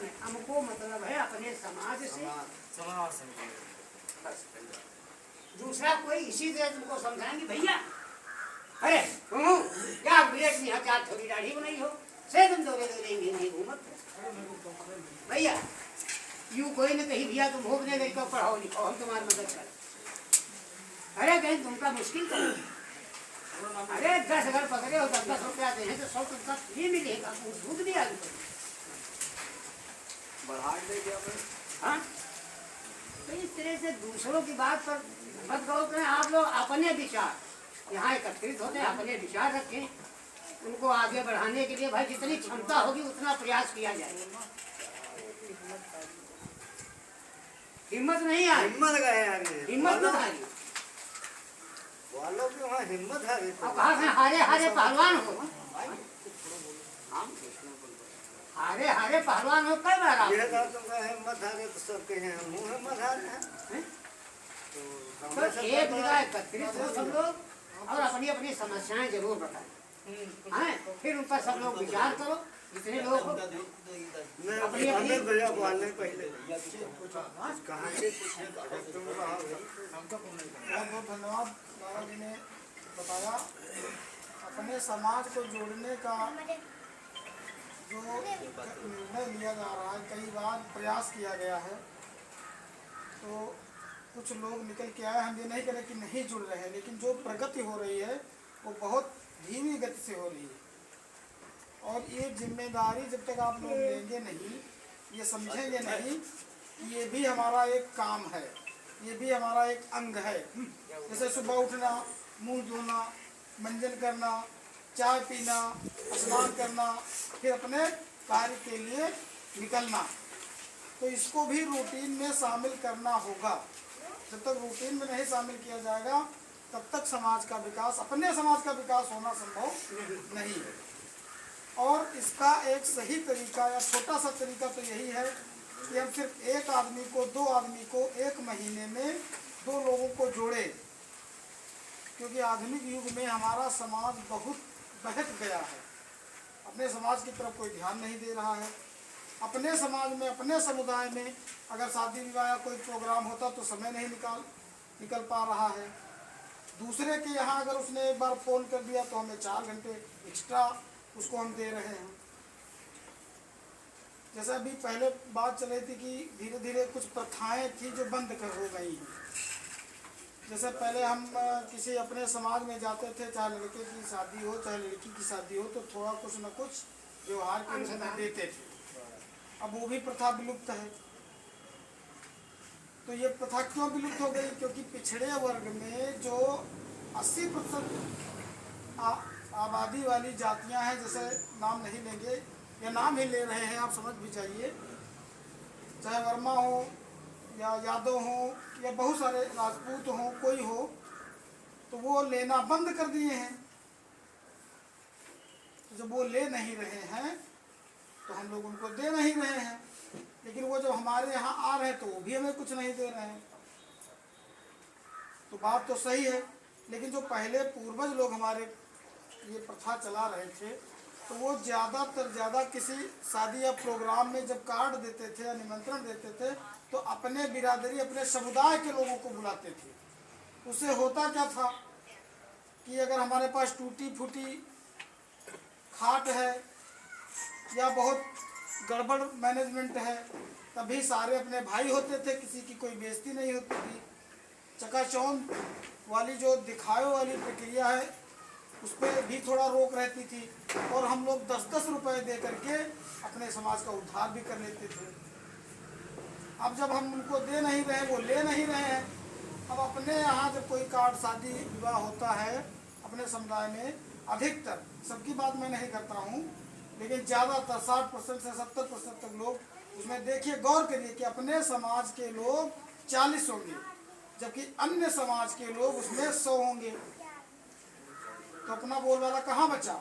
में, हमको मतलब है अपने समाज से। दूसरा कोई इसी तरह तुमको समझाएंगे भैया, अरे क्या ब्रेक नहीं हजार थोड़ी दाढ़ी बनाई हो से तुम दौड़े दौड़े घूमत भैया, यूं कोई न कहीं भैया तुम भोगने गई को पढ़ाओ लिखाओ हम तुम्हारी मदद कर। अरे कहीं तुमका मुश्किल करो, अरे 10 अगर पकड़े हो 10 रुपया दे तो 100 तुमका फ्री मिलेगा, सूद भी आगे बढ़ा देंगे। हाँ तो इस तरह से दूसरों की बात पर मत गौर करें। आप लोग अपने विचार यहाँ एकत्रित होते हैं, अपने विचार रखें, उनको आगे बढ़ाने के लिए भाई जितनी क्षमता होगी उतना प्रयास किया जाए। हिम्मत नहीं आ हिम्मत गए आगे, हिम्मत मत हारी, वालों की वहाँ हिम्मत है। अब कहा से हारे हारे पहलवान हो, हारे हारे पहलवान हो कई बार आप हिम्मत हारे तो सबके हैं, हम हिम्मत हारे हैं। तो एक जगह एकत्रित हो सब लोग और अपनी अपनी समस्याएं जरूर बताएं, फिर उन पर सब लोग विचार करो। जितने लोग हो अपनी अपनी पहले कहाँ से बहुत धन्यवाद बाबा जी ने बताया। अपने समाज को जोड़ने का जो निर्णय लिया जा रहा है, कई बार प्रयास किया गया है, तो कुछ लोग निकल के आए। हम ये नहीं करें कि नहीं जुड़ रहे हैं, लेकिन जो प्रगति हो रही है वो बहुत धीमी गति से हो रही है। और ये जिम्मेदारी जब तक आप लोग लेंगे नहीं, ये समझेंगे नहीं कि ये भी हमारा एक काम है, ये भी हमारा एक अंग है। जैसे सुबह उठना, मुंह धोना, मंजन करना, चाय पीना, स्नान करना, फिर अपने कार्य के लिए निकलना, तो इसको भी रूटीन में शामिल करना होगा। जब तक रूटीन में नहीं शामिल किया जाएगा तब तक समाज का विकास, अपने समाज का विकास होना संभव नहीं है। और इसका एक सही तरीका या छोटा सा तरीका तो यही है कि हम सिर्फ एक आदमी को, 2 आदमी को एक महीने में 2 लोगों को जोड़े, क्योंकि आधुनिक युग में हमारा समाज बहुत बहक गया है। अपने समाज की तरफ कोई ध्यान नहीं दे रहा है। अपने समाज में, अपने समुदाय में अगर शादी विवाह या कोई प्रोग्राम होता तो समय नहीं निकल पा रहा है। दूसरे के यहाँ अगर उसने एक बार फ़ोन कर दिया तो हमें 4 घंटे एक्स्ट्रा उसको हम दे रहे हैं। जैसा अभी पहले बात चल रही थी कि धीरे धीरे कुछ प्रथाएं थी जो बंद कर हो गई हैं। जैसे पहले हम किसी अपने समाज में जाते थे, चाहे लड़के की शादी हो चाहे लड़की की शादी हो, तो थोड़ा कुछ न कुछ व्यवहार के रूप में देते थे। अब वो भी प्रथा विलुप्त है। तो ये प्रथा क्यों विलुप्त हो गई? क्योंकि पिछड़े वर्ग में जो 80% आबादी वाली जातियां हैं, जैसे नाम नहीं लेंगे या नाम ही ले रहे हैं, आप समझ भी जाइए, चाहे वर्मा हो या यादव हो या बहुत सारे राजपूत हो, कोई हो, तो वो लेना बंद कर दिए हैं। तो जब वो ले नहीं रहे हैं तो हम लोग उनको दे नहीं रहे हैं, लेकिन वो जब हमारे यहाँ आ रहे हैं तो वो भी हमें कुछ नहीं दे रहे हैं। तो बात तो सही है, लेकिन जो पहले पूर्वज लोग हमारे ये प्रथा चला रहे थे, तो वो ज़्यादा किसी शादी या प्रोग्राम में जब कार्ड देते थे या निमंत्रण देते थे तो अपने बिरादरी, अपने समुदाय के लोगों को बुलाते थे। उससे होता क्या था कि अगर हमारे पास टूटी फूटी खाट है या बहुत गड़बड़ मैनेजमेंट है, तभी सारे अपने भाई होते थे, किसी की कोई बेइज्जती नहीं होती थी। चकाचौंध वाली जो दिखावे वाली प्रक्रिया है उस पर भी थोड़ा रोक रहती थी, और हम लोग 10-10 रुपए दे करके अपने समाज का उद्धार भी कर लेते थे। अब जब हम उनको दे नहीं रहे, वो ले नहीं रहे हैं, अब अपने यहाँ जब कोई कार्ड शादी विवाह होता है अपने समुदाय में, अधिकतर, सबकी बात मैं नहीं करता हूँ, लेकिन ज़्यादातर 60% से 70% तक लोग उसमें, देखिए गौर करिए कि अपने समाज के लोग 40 होंगे जबकि अन्य समाज के लोग उसमें 100 होंगे। तो अपना बोलबाला कहाँ बचा?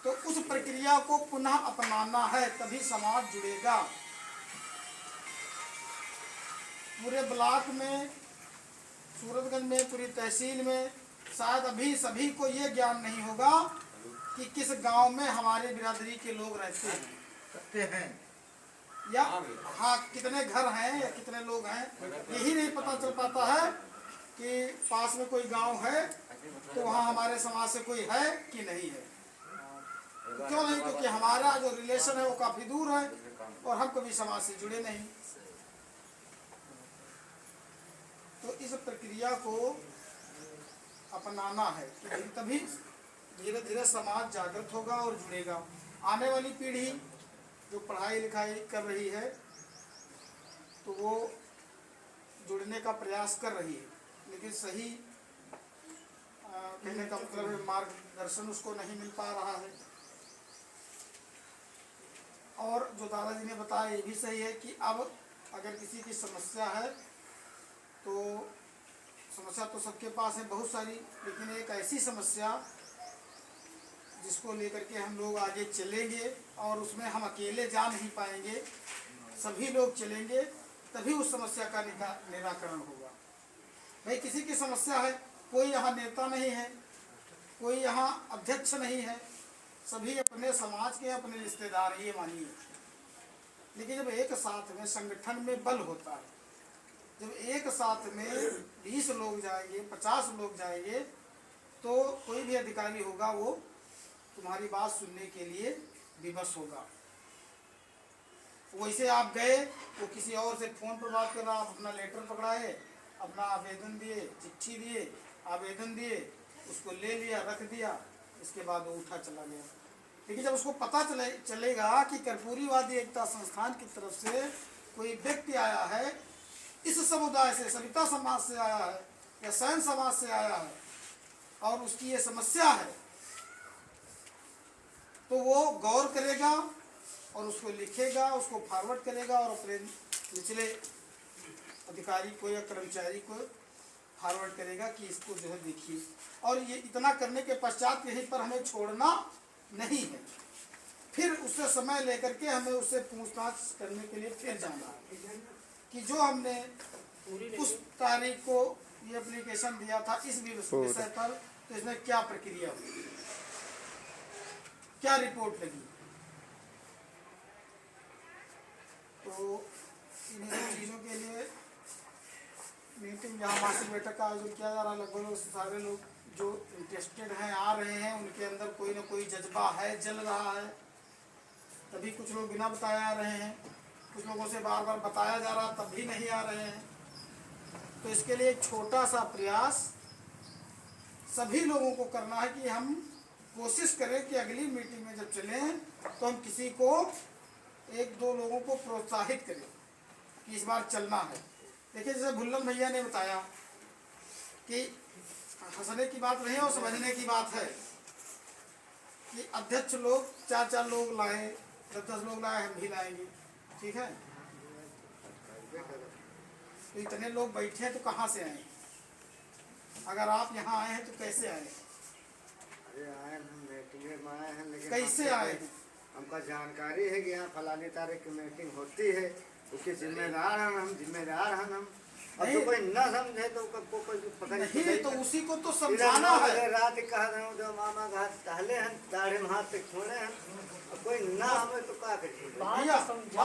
तो उस प्रक्रिया को पुनः अपनाना है, तभी समाज जुड़ेगा। पूरे ब्लॉक में, सूरतगंज में, पूरी तहसील में शायद अभी सभी को ये ज्ञान नहीं होगा कि किस गांव में हमारे बिरादरी के लोग रहते हैं या हाँ कितने घर हैं या कितने लोग हैं, यही नहीं पता चल पाता है कि पास में कोई गांव है तो वहाँ हमारे समाज से कोई है कि नहीं है। क्यों नहीं? क्योंकि हमारा जो रिलेशन है वो काफी दूर है और हम कभी समाज से जुड़े नहीं। तो इस प्रक्रिया को अपनाना है कि तभी धीरे धीरे समाज जागृत होगा और जुड़ेगा। आने वाली पीढ़ी जो पढ़ाई लिखाई कर रही है तो वो जुड़ने का प्रयास कर रही है, लेकिन सही कहने का मतलब है मार्गदर्शन उसको नहीं मिल पा रहा है। और जो दादाजी ने बताया ये भी सही है कि अब अगर किसी की समस्या है तो समस्या तो सबके पास है बहुत सारी, लेकिन एक ऐसी समस्या जिसको लेकर के हम लोग आगे चलेंगे और उसमें हम अकेले जा नहीं पाएंगे, सभी लोग चलेंगे तभी उस समस्या का निराकरण होगा। भाई किसी की समस्या है, कोई यहाँ नेता नहीं है, कोई यहाँ अध्यक्ष नहीं है, सभी अपने समाज के अपने रिश्तेदार ये मानिए। लेकिन जब एक साथ में संगठन में बल होता है, जब एक साथ में 20 लोग जाएंगे 50 लोग जाएंगे तो कोई भी अधिकारी होगा वो तुम्हारी बात सुनने के लिए विवश होगा। वैसे आप गए वो किसी और से फोन पर बात कर रहा, आप अपना लेटर पकड़ाए, अपना आवेदन दिए, चिट्ठी दिए, आवेदन दिए, उसको ले लिया रख दिया, इसके बाद वो उठा चला गया। लेकिन जब उसको पता चलेगा कि कर्पूरीवादी एकता संस्थान की तरफ से कोई व्यक्ति आया है, इस समुदाय से सविता समाज से आया है या सैन समाज से आया है और उसकी ये समस्या है, तो वो गौर करेगा और उसको लिखेगा, उसको फॉरवर्ड करेगा और अपने निचले अधिकारी को या कर्मचारी को फॉरवर्ड करेगा कि इसको जो है देखिए। और ये इतना करने के पश्चात यहीं पर हमें छोड़ना नहीं है, फिर उससे समय लेकर के हमें उससे पूछताछ करने के लिए फिर जाना है कि जो हमने उस तारीख को ये एप्लीकेशन दिया था इस विषय पर, तो इसमें क्या प्रक्रिया हुई, क्या रिपोर्ट लगी। तो इन चीज़ों के लिए मीटिंग यहाँ मासिक बैठक का आयोजन किया जा रहा है। लगभग सारे लोग जो इंटरेस्टेड हैं आ रहे हैं, उनके अंदर कोई ना कोई जज्बा है, जल रहा है। तभी कुछ लोग बिना बताए आ रहे हैं, कुछ लोगों से बार बार बताया जा रहा तब भी नहीं आ रहे हैं। तो इसके लिए एक छोटा सा प्रयास सभी लोगों को करना है कि हम कोशिश करें कि अगली मीटिंग में जब चलें तो हम किसी को 1-2 लोगों को प्रोत्साहित करें कि इस बार चलना है। देखिए जैसे भुल्लन भैया ने बताया कि हंसने की बात नहीं है और समझने की बात है कि अध्यक्ष लोग 4-4 लोग लाए, 10-10 लोग लाए, हम भी लाएंगे, ठीक है। तो इतने लोग बैठे हैं तो कहाँ से आए? अगर आप यहाँ आए हैं तो कैसे आए? अरे आए हम मीटिंग में आए हैं, लेकिन कैसे आए? हमको जानकारी है कि यहाँ फलानी तारीख की मीटिंग होती है, उसके जिम्मेदार हैं हम, जिम्मेदार हैं हम। और तो कोई न समझे तो कोई पता नहीं, तो उसी को तो समझाना है। रात कह रहे हो जो मामा घाट टहले हैं, दाढ़े हाथ पे खोले हैं, कोई ना हमें तो क्या करिए।